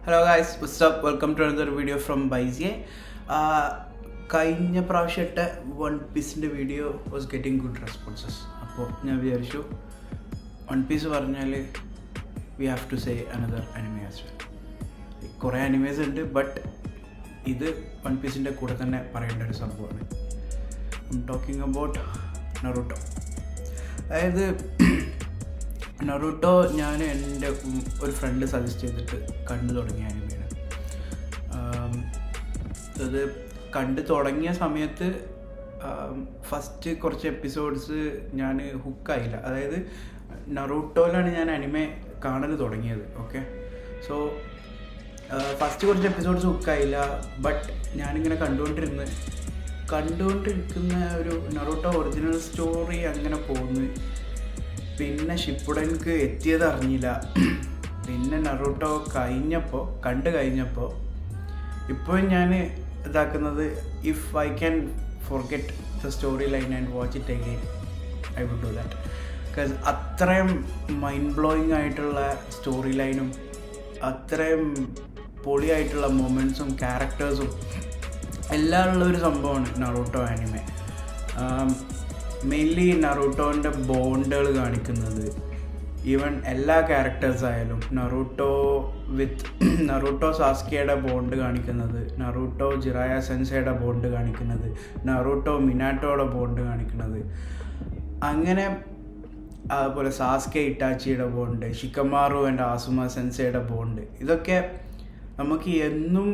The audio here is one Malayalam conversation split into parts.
Hello guys, what's up? Welcome to another video from ബൈസിയെ. കഴിഞ്ഞ പ്രാവശ്യത്തെ വൺ പീസിൻ്റെ video was getting good responses. അപ്പോൾ ഞാൻ വിചാരിച്ചു വൺ പീസ് പറഞ്ഞാൽ we have to say another anime as well. കുറേ അനിമേസ് ഉണ്ട്, ബട്ട് ഇത് വൺ പീസിൻ്റെ കൂടെ തന്നെ പറയേണ്ട ഒരു സംഭവമാണ്. I am talking about Naruto. അതായത് നറൂട്ടോ ഞാൻ എൻ്റെ ഒരു ഫ്രണ്ട് സജസ്റ്റ് ചെയ്തിട്ട് കണ്ടു തുടങ്ങിയ അനിമയാണ്. അത് കണ്ടു തുടങ്ങിയ സമയത്ത് ഫസ്റ്റ് കുറച്ച് എപ്പിസോഡ്സ് ഞാൻ ഹുക്കായില്ല. അതായത് നറൂട്ടോയിലാണ് ഞാൻ അനിമെ കാണൽ തുടങ്ങിയത്. ഓക്കെ, സോ ഫസ്റ്റ് കുറച്ച് എപ്പിസോഡ്സ് ഹുക്കായില്ല. ബട്ട് ഞാനിങ്ങനെ കണ്ടുകൊണ്ടിരിക്കുന്ന ഒരു നറൂട്ടോ ഒറിജിനൽ സ്റ്റോറി അങ്ങനെ പോകുന്നു. പിന്നെ ഷിപ്പുഡൻക്ക് എത്തിയത് അറിഞ്ഞില്ല. പിന്നെ നറൂട്ടോ കണ്ടു കഴിഞ്ഞപ്പോൾ ഇപ്പോൾ ഞാൻ ഇതാക്കുന്നത്, if I can forget the story line and watch it again, I would do that. Because അത്രയും മൈൻഡ് ബ്ലോയിങ് ആയിട്ടുള്ള സ്റ്റോറി ലൈനും അത്രയും പൊളിയായിട്ടുള്ള മൊമെൻറ്റ്സും ക്യാരക്ടേഴ്സും എല്ലാം ഉള്ള ഒരു സംഭവമാണ് നറൂട്ടോ ആനിമെ. മെയിൻലി നറൂട്ടോൻ്റെ ബോണ്ടുകൾ കാണിക്കുന്നത്, ഈവൻ എല്ലാ ക്യാരക്ടേഴ്സായാലും നറൂട്ടോ സാസ്കിയുടെ ബോണ്ട് കാണിക്കുന്നത്, നറൂട്ടോ ജിറായ സെൻസയുടെ ബോണ്ട് കാണിക്കുന്നത്, നറൂട്ടോ മിനാട്ടോയുടെ ബോണ്ട് കാണിക്കുന്നത്, അങ്ങനെ അതുപോലെ സാസ്കെ ഇറ്റാച്ചിയുടെ ബോണ്ട്, ഷിക്കമാറു ആൻഡ് ആസുമ സെൻസയുടെ ബോണ്ട്, ഇതൊക്കെ നമുക്ക് എന്നും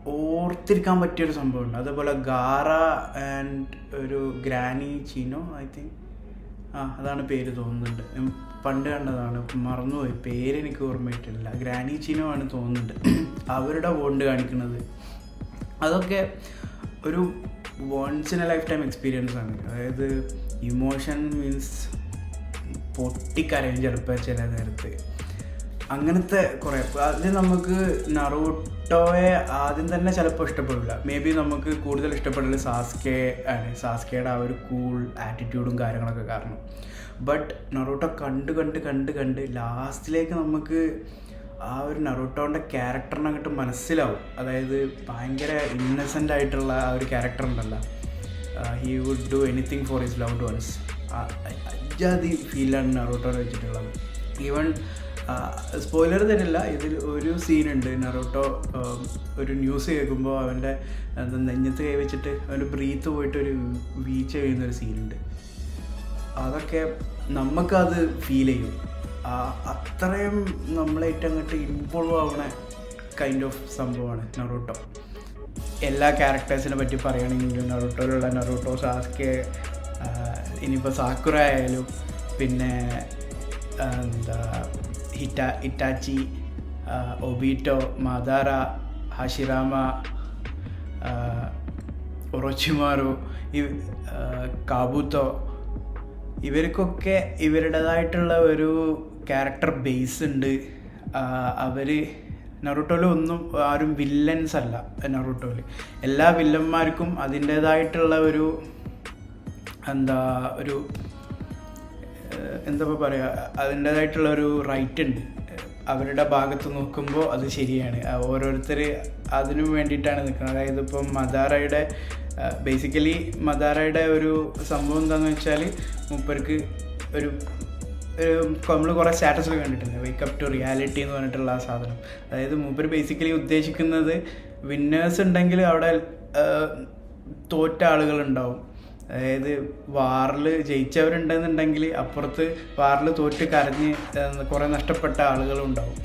ഓർത്തിരിക്കാൻ പറ്റിയൊരു സംഭവമുണ്ട്. അതേപോലെ ഗാറ ആൻഡ് ഒരു ഗ്രാനി ചീനോ, ഐ തിങ്ക് അതാണ് പേര് തോന്നുന്നുണ്ട്. പണ്ട് കണ്ടതാണ്, മറന്നുപോയി പേര്, എനിക്ക് ഓർമ്മയിട്ടില്ല. ഗ്രാനി ചീനോ ആണ് തോന്നുന്നുണ്ട്. അവരുടെ ബോണ്ട് കാണിക്കുന്നത് അതൊക്കെ ഒരു once in a life time experience ആണ്. അതായത് ഇമോഷൻ മീൻസ് പൊട്ടിക്കരയും ചിലപ്പോൾ ചില നേരത്ത്. അങ്ങനത്തെ കുറേ അത് നമുക്ക് നറൂട്ടോയെ ആദ്യം തന്നെ ചിലപ്പോൾ ഇഷ്ടപ്പെടില്ല. മേ ബി നമുക്ക് കൂടുതൽ ഇഷ്ടപ്പെടൽ സാസ്കെ ആണ്, സാസ്കയുടെ ആ ഒരു കൂൾ ആറ്റിറ്റ്യൂഡും കാര്യങ്ങളൊക്കെ കാരണം. ബട്ട് നറൂട്ടോ കണ്ട് ലാസ്റ്റിലേക്ക് നമുക്ക് ആ ഒരു നറൂട്ടോൻ്റെ ക്യാരക്ടറിനെ അങ്ങോട്ട് മനസ്സിലാവും. അതായത് ഭയങ്കര ഇന്നസെൻ്റ് ആയിട്ടുള്ള ആ ഒരു ക്യാരക്ടർ ഉണ്ടല്ലോ, he would do anything for his loved ones. അജാതി ഫീലാണ് നറൂട്ടോനെ വെച്ചിട്ടുള്ളത്. ഈവൻ സ്പോയിലർ തരില്ല, ഇതിൽ ഒരു സീനുണ്ട്, നറൂട്ടോ ഒരു ന്യൂസ് കേൾക്കുമ്പോൾ അവൻ്റെ നെഞ്ഞത്ത് കൈ വെച്ചിട്ട് അവൻ്റെ ബ്രീത്ത് പോയിട്ട് ഒരു വീഴ്ച ചെയ്യുന്നൊരു സീനുണ്ട്. അതൊക്കെ നമുക്കത് ഫീൽ ചെയ്യും. അത്രയും നമ്മളായിട്ട് അങ്ങോട്ട് ഇൻവോൾവ് ആവണ കൈൻഡ് ഓഫ് സംഭവമാണ് നറൂട്ടോ. എല്ലാ ക്യാരക്ടേഴ്സിനെ പറ്റി പറയുകയാണെങ്കിൽ നറൂട്ടോയിലുള്ള നറൂട്ടോ, സാസ്കെ, ഇനിയിപ്പോൾ സാക്കുറ ആയാലും, പിന്നെ ഇറ്റാച്ചി, ഒബീറ്റോ, മദാര, ഹാഷിറാമ, ഒറോച്ചിമാറു, കാബൂത്തോ, ഇവർക്കൊക്കെ ഇവരുടേതായിട്ടുള്ള ഒരു ക്യാരക്ടർ ബേസ് ഉണ്ട്. നറൂട്ടോയിൽ ഒന്നും ആരും വില്ലൻസ് അല്ല. നറൂട്ടോയിൽ എല്ലാ വില്ലന്മാർക്കും അതിൻ്റേതായിട്ടുള്ള എന്താ പറയുക, അതിൻ്റേതായിട്ടുള്ള ഒരു റൈറ്റ് ഉണ്ട്. അവരുടെ ഭാഗത്ത് നോക്കുമ്പോൾ അത് ശരിയാണ്. ഓരോരുത്തർ അതിനു വേണ്ടിയിട്ടാണ് നിൽക്കുന്നത്. അതായത് ഇപ്പം മദാരയുടെ ഒരു സംഭവം എന്താണെന്ന് വെച്ചാൽ, മൂപ്പർക്ക് നമ്മൾ കുറേ സ്റ്റാറ്റസിൽ കണ്ടിട്ടുണ്ട്, വേക്കപ്പ് ടു റിയാലിറ്റി എന്ന് പറഞ്ഞിട്ടുള്ള ആ സാധനം. അതായത് മൂപ്പർ ബേസിക്കലി ഉദ്ദേശിക്കുന്നത്, വിന്നേഴ്സ് ഉണ്ടെങ്കിൽ അവിടെ തോറ്റ ആളുകളുണ്ടാവും. അതായത് വാറിൽ ജയിച്ചവരുണ്ടെന്നുണ്ടെങ്കിൽ അപ്പുറത്ത് വാറിൽ തോറ്റ് കരഞ്ഞ് കുറേ നഷ്ടപ്പെട്ട ആളുകളുണ്ടാവും.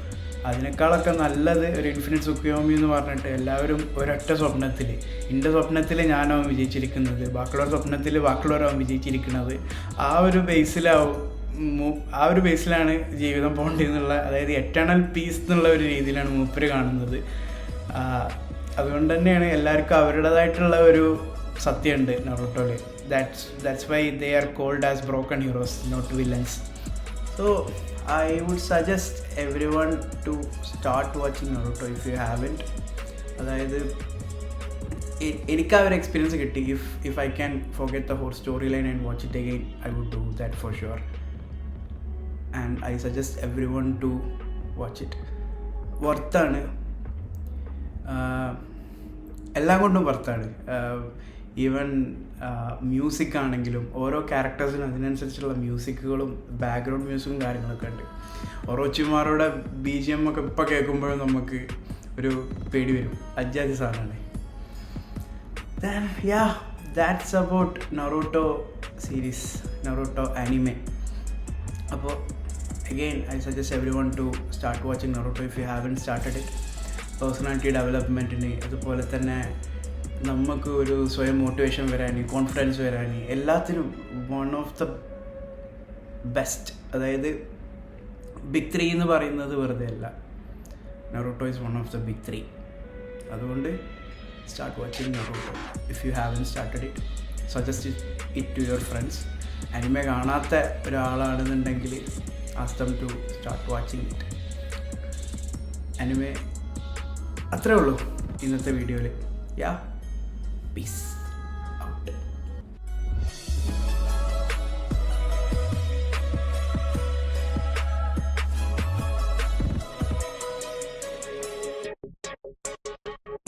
അതിനേക്കാളൊക്കെ നല്ലത് ഒരു ഇൻഫിനിറ്റ് സുഖയോമി എന്ന് പറഞ്ഞിട്ട് എല്ലാവരും ഒരൊറ്റ സ്വപ്നത്തിൽ, എൻ്റെ സ്വപ്നത്തിൽ ഞാനാവും വിജയിച്ചിരിക്കുന്നത്, ബാക്കിയുള്ളവരുടെ സ്വപ്നത്തിൽ ബാക്കിയുള്ളവരാവും വിജയിച്ചിരിക്കുന്നത്. ആ ഒരു ബേസിലാണ് ജീവിതം പോകേണ്ടതെന്നുള്ള, അതായത് എറ്റേണൽ പീസ് എന്നുള്ള ഒരു രീതിയിലാണ് മൂപ്പര് കാണുന്നത്. അതുകൊണ്ട് തന്നെയാണ് എല്ലാവർക്കും അവരുടേതായിട്ടുള്ള ഒരു സത്യമുണ്ട് നറൂട്ടോയിൽ. That's why they are called as broken heroes, not villains. So I would suggest everyone to start watching Naruto if you haven't. അതായത് എനിക്ക് ആ ഒരു എക്സ്പീരിയൻസ് കിട്ടി. If I can forget the whole storyline and watch it again, I would do that for sure. And I suggest everyone to watch it. വർത്താണ്. എല്ലാം കൊണ്ടും വർത്താണ്. ഈവൻ മ്യൂസിക് ആണെങ്കിലും ഓരോ ക്യാരക്ടേഴ്സിനും അതിനനുസരിച്ചുള്ള മ്യൂസിക്കുകളും ബാക്ക്ഗ്രൗണ്ട് മ്യൂസിക്കും കാര്യങ്ങളൊക്കെ ഉണ്ട്. ഒറോച്ചിമാരുടെ BGM ഒക്കെ ഇപ്പോൾ കേൾക്കുമ്പോഴും നമുക്ക് ഒരു പേടി വരും. അജാതി സാധനമാണ്. Then yeah, that's about Naruto series, Naruto anime. അപ്പോൾ again I suggest everyone to start watching Naruto if you haven't started it. Personality ഡെവലപ്മെൻറ്റിന്, അതുപോലെ തന്നെ നമുക്ക് ഒരു സ്വയം മോട്ടിവേഷൻ വരാൻ, കോൺഫിഡൻസ് വരാൻ, എല്ലാത്തിനും വൺ ഓഫ് ദ ബെസ്റ്റ്. അതായത് ബിഗ് 3 എന്ന് പറയുന്നത് വെറുതെ അല്ല. Naruto is one of the big 3. അതുകൊണ്ട് start watching Naruto if you haven't started it. Suggest it to your friends. Anime കാണാത്ത ഒരാളാണെന്നുണ്ടെങ്കിൽ ask them to start watching it. Anime അത്രേ ഉള്ളൂ ഇന്നത്തെ വീഡിയോയിൽ. യാ, പീസ്.